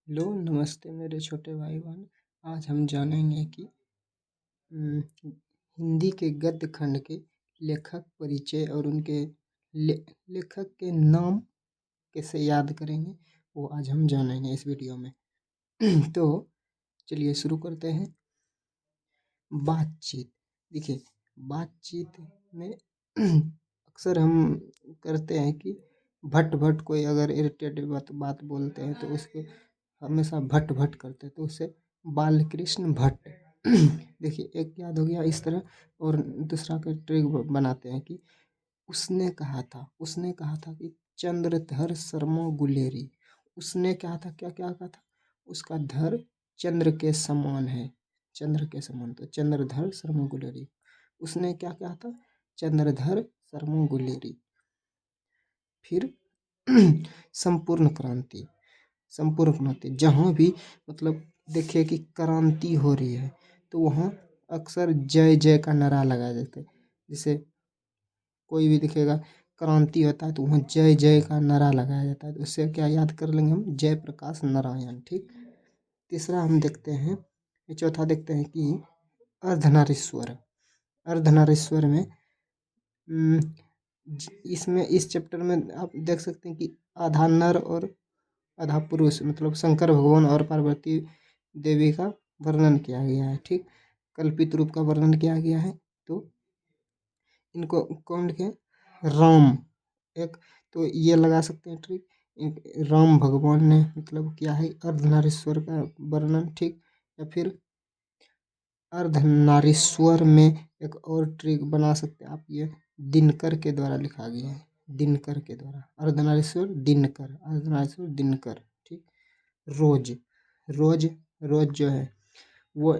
Hello, नमस्ते मेरे छोटे भाई बहन। आज हम जानेंगे कि हिंदी के गद्य खंड के लेखक परिचय और उनके ले, लेखक के नाम कैसे याद करेंगे, वो आज हम जानेंगे इस वीडियो में। तो चलिए शुरू करते हैं। बातचीत। देखिए, बातचीत में अक्सर हम करते हैं कि भट भट कोई अगर इरिटेटिव बात बोलते हैं तो उसके हमेशा भट भट करते हैं, तो उससे बाल कृष्ण भट्ट। देखिए, एक याद हो गया इस तरह। और दूसरा का ट्रिक बनाते हैं कि उसने कहा था कि चंद्रधर शर्मा गुलेरी। उसने कहा था, क्या क्या कहा था? उसका धर चंद्र के समान है, चंद्र के समान। तो चंद्रधर शर्मा गुलेरी। उसने क्या कहा था? चंद्रधर शर्मा गुलेरी। फिर संपूर्ण क्रांति। संपूर्ण क्रांति जहाँ भी मतलब देखिए कि क्रांति हो रही है तो वहाँ अक्सर जय जय का नारा लगाया जाता है। जैसे कोई भी दिखेगा क्रांति होता है तो वहाँ जय जय का नारा लगाया जाता है। तो उससे क्या याद कर लेंगे हम? जयप्रकाश नारायण। ठीक। तीसरा हम देखते हैं, ये चौथा देखते हैं कि अर्धनारीश्वर। अर्धनारीश्वर में इसमें इस चैप्टर में आप देख सकते हैं कि आधा नर और आधा पुरुष मतलब शंकर भगवान और पार्वती देवी का वर्णन किया गया है। ठीक। कल्पित रूप का वर्णन किया गया है। तो इनको कौन के? राम। एक तो ये लगा सकते हैं ट्रिक। राम भगवान ने मतलब किया है अर्धनारीश्वर का वर्णन। ठीक। या फिर अर्धनारीश्वर में एक और ट्रिक बना सकते हैं आप, ये दिनकर के द्वारा लिखा गया है। दिनकर के द्वारा अर्धनारीश्वर दिनकर, अर्धनारीश्वर दिनकर। ठीक। रोज। रोज। रोज जो है वो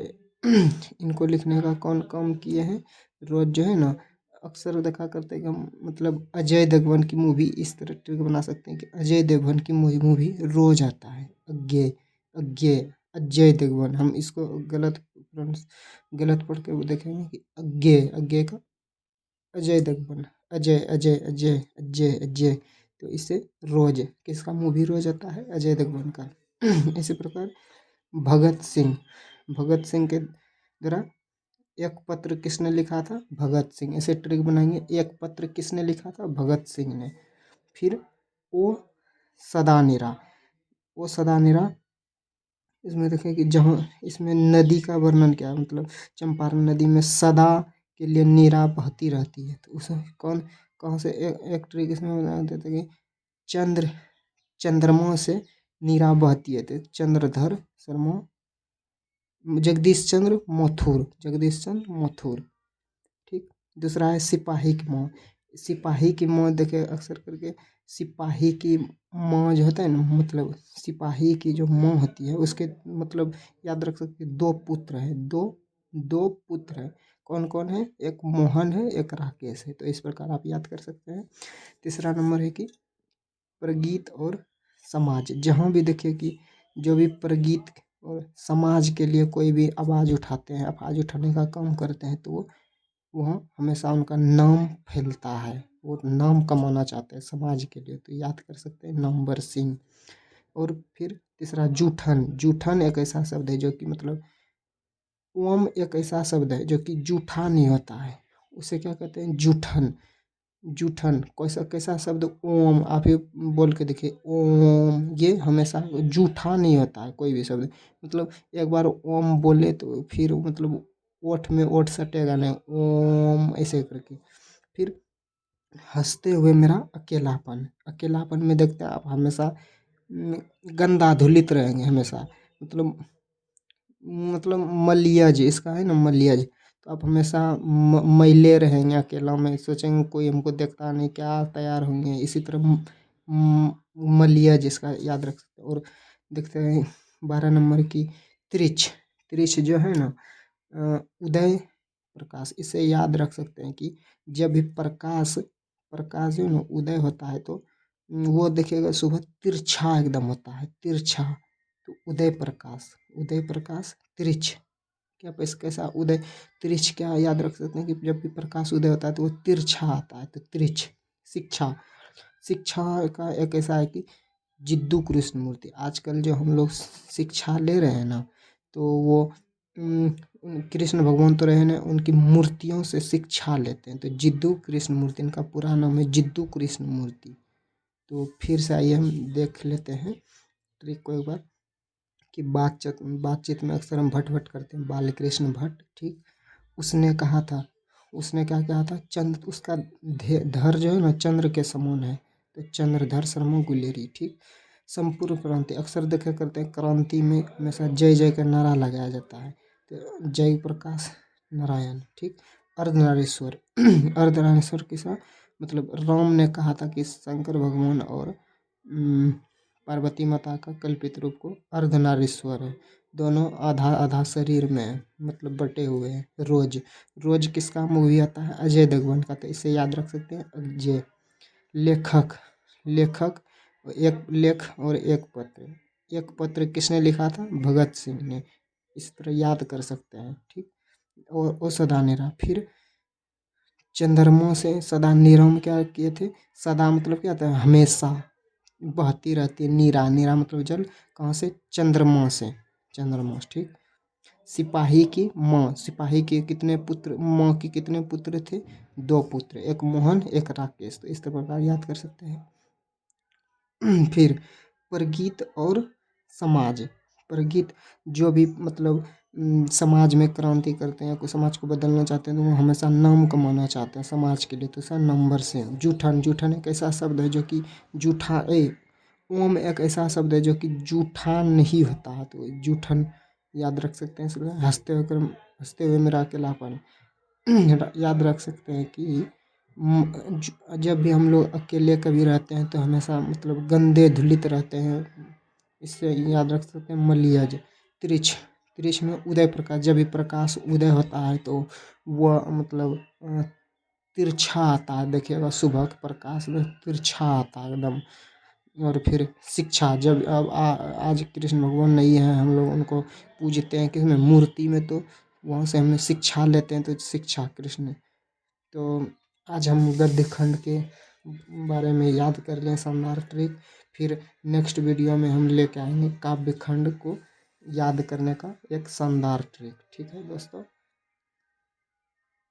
इनको लिखने का कौन काम किए हैं? रोज जो है ना, अक्सर देखा करते हैं कि हम मतलब अजय देवगन की मूवी इस तरह ट्रिक बना सकते हैं कि अजय देवगन की मूवी रोज आता है। अज्ञे अज्ञे अजय देवगन। हम इसको गलत पढ़ के वो देखेंगे कि अज्ञे अज्ञे का अजय देवगन। अजय अजय अजय अजय अजय। तो इससे रोज किसका मूवी रोज आता है? अजय देवगन का। इसी प्रकार भगत सिंह। भगत सिंह के द्वारा एक पत्र किसने लिखा था? भगत सिंह। ऐसे ट्रिक बनाएंगे, एक पत्र किसने लिखा था? भगत सिंह ने। फिर ओ सदा निरा। ओ सदा निरा इसमें देखें कि जहाँ इसमें नदी का वर्णन किया है, मतलब चंपारण नदी में सदा के लिए नीरा बहती रहती है। तो उसे कौन कहाँ से एक ट्रिक इसमें बना देते कि चंद्रमा से नीरा बहती है। तो चंद्रधर शर्मा जगदीश चंद्र मथुर। जगदीश चंद्र मथुर। ठीक। दूसरा है सिपाही की माँ। सिपाही की माँ देखे अक्सर करके सिपाही की माँ जो होता है ना, मतलब सिपाही की जो माँ होती है उसके मतलब याद रख सकते हैं, दो पुत्र हैं। दो दो पुत्र हैं। कौन कौन है? एक मोहन है, एक राकेश है। तो इस प्रकार आप याद कर सकते हैं। तीसरा नंबर है कि प्रगीत और समाज। जहाँ भी देखिए कि जो भी प्रगीत और समाज के लिए कोई भी आवाज़ उठाते हैं, आवाज़ उठाने का काम करते हैं, तो वो वहाँ हमेशा उनका नाम फैलता है। वो नाम कमाना चाहते हैं समाज के लिए। तो याद कर सकते हैं नामवर सिंह। और फिर तीसरा जूठन। जूठन एक ऐसा शब्द है जो कि मतलब ओम एक ऐसा शब्द है जो कि जूठा नहीं होता है, उसे क्या कहते हैं? जूठन। जूठन कैसा कैसा शब्द? ओम। आप ही बोल के देखिए, ओम। ये हमेशा जूठा नहीं होता है कोई भी शब्द। मतलब एक बार ओम बोले तो फिर मतलब ओठ में ओठ सटेगा नहीं, ओम ऐसे करके। फिर हंसते हुए मेरा अकेलापन। अकेलापन में देखते हैं आप हमेशा गंदा धुलित रहेंगे हमेशा। मतलब मलियज इसका है ना, मलियज। तो आप हमेशा मैले रहेंगे, अकेला में सोचेंगे कोई हमको देखता नहीं, क्या तैयार होंगे। इसी तरह मलियज इसका याद रख सकते हैं। और देखते हैं 12 नंबर की त्रिछ। त्रिछ जो है ना, उदय प्रकाश। इसे याद रख सकते हैं कि जब भी प्रकाश प्रकाश जो है ना उदय होता है तो वो देखिएगा सुबह तिरछा एकदम होता है, तिरछा। तो उदय प्रकाश। उदय प्रकाश तिरछ। क्या कैसा उदय तिरछ क्या याद रख सकते हैं कि जब भी प्रकाश उदय होता है तो वो तिरछा आता है। तो तिरछ। शिक्षा। शिक्षा का एक ऐसा है कि जिद्दू कृष्ण मूर्ति। आजकल जो हम लोग शिक्षा ले रहे हैं ना, तो वो कृष्ण भगवान तो रहे ना, उनकी मूर्तियों से शिक्षा लेते हैं। तो जिद्दू कृष्ण मूर्ति, इनका पूरा नाम है जिद्दू कृष्ण मूर्ति। तो फिर से आइए हम देख लेते हैं ट्रिक को एक बार, कि बातचीत में अक्सर हम भट्ट भट्ट करते हैं, बालकृष्ण भट्ट। ठीक, उसने कहा था, उसने क्या कहा था, चंद्र, उसका धर जो है ना चंद्र के समान है, तो चंद्रधर शर्मा गुलेरी। ठीक, संपूर्ण क्रांति, अक्सर देखा करते हैं क्रांति में हमेशा जय जय का नारा लगाया जाता है, तो जय प्रकाश नारायण। ठीक, अर्धनारीश्वर अर्धनारीश्वर किसा मतलब, राम ने कहा था कि शंकर भगवान और पार्वती माता का कल्पित रूप को अर्धनारीश्वर है, दोनों आधा आधा शरीर में है, मतलब बटे हुए हैं। रोज, रोज किसका मूवी आता है, अजय देवगन का, तो इसे याद रख सकते हैं अजय। लेखक, लेखक एक लेख और एक पत्र, एक पत्र किसने लिखा था, भगत सिंह ने, इस तरह याद कर सकते हैं। ठीक, और सदा निरा, फिर चंद्रमा से सदा नीरव में क्या किए थे, सदा मतलब क्या था, हमेशा बहती रहती है, नीरा, नीरा मतलब जल, कहाँ से, चंद्रमा से, चंद्रमा। ठीक, सिपाही की माँ, सिपाही के कितने पुत्र, माँ की कितने पुत्र थे, दो पुत्र, एक मोहन एक राकेश, तो इस प्रकार याद कर सकते हैं। फिर प्रगीत और समाज, प्रगीत जो भी मतलब समाज में क्रांति करते हैं, कोई समाज को बदलना चाहते हैं, तो वो हमेशा नाम कमाना चाहते हैं समाज के लिए, तो सर नंबर से। जूठन, जूठन एक ऐसा शब्द है जो कि जूठा ओम एक ऐसा शब्द है जो कि जूठा नहीं होता है, तो जूठन याद रख सकते हैं। इसलिए हंसते हुए मेरा अकेलापन याद रख सकते हैं कि जब भी हम लोग अकेले कभी रहते हैं तो हमेशा मतलब गंदे धुलित रहते हैं, इससे याद रख सकते हैं। मलियज, त्रिछ, त्रिछ में उदय प्रकाश, जब भी प्रकाश उदय होता है तो वह मतलब तिरछा आता है, देखिएगा सुबह का प्रकाश में तिरछा आता है एकदम। और फिर शिक्षा, जब अब आज कृष्ण भगवान नहीं है, हम लोग उनको पूजते हैं किसमें, मूर्ति में, तो वहाँ से हमने शिक्षा लेते हैं, तो शिक्षा कृष्ण। तो आज हम गद्य खंड के बारे में याद कर लें, शानदार ट्रिक। फिर नेक्स्ट वीडियो में हम लेके आएंगे काव्य खंड को याद करने का एक शानदार ट्रिक। ठीक है दोस्तों।